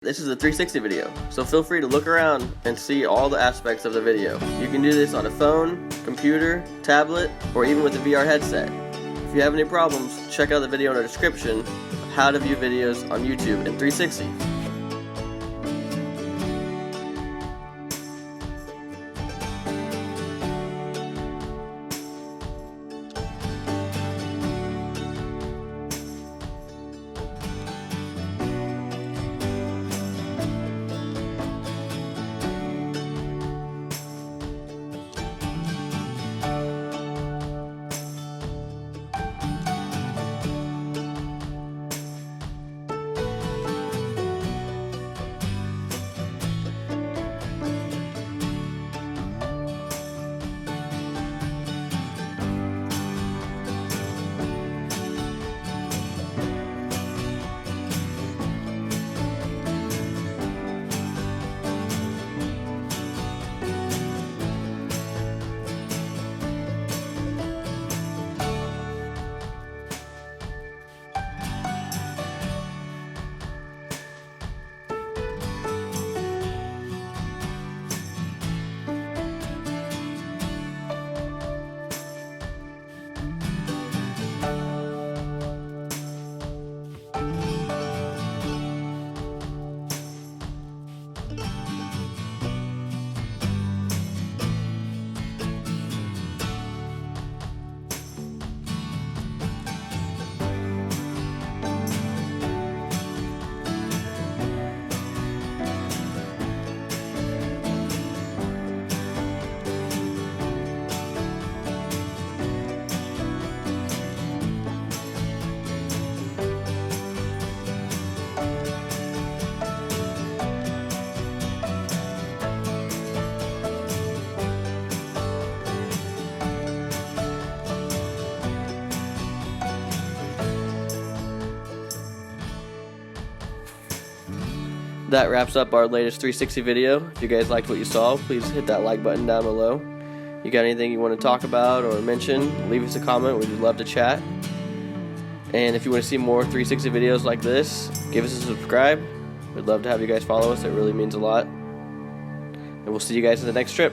This is a 360 video, so feel free to look around and see all the aspects of the video. You can do this on a phone, computer, tablet, or even with a VR headset. If you have any problems, check out the video in the description of how to view videos on YouTube in 360. That wraps up our latest 360 video. If you guys liked what you saw, please hit that like button down below. You got anything you want to talk about or mention, leave us a comment. We'd love to chat. And if you want to see more 360 videos like this, give us a subscribe. We'd love to have you guys follow us. It really means a lot. And we'll see you guys in the next trip.